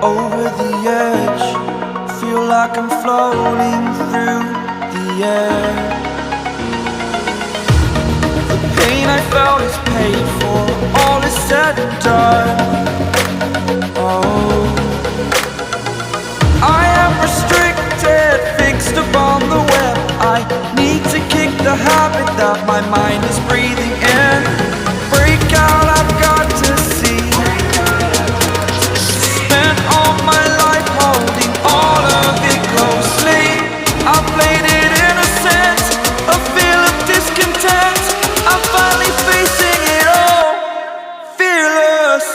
Over the edge, feel like I'm floating through the air. The pain I felt is paid for, all is said and done. Oh, I am restricted, fixed upon the web. I need to kick the habit that my mind is breathing in. Break out, I've got to see. Spent all my life holding all of it closely. I played it innocent, a feel of discontent. I'm finally facing it all, fearless.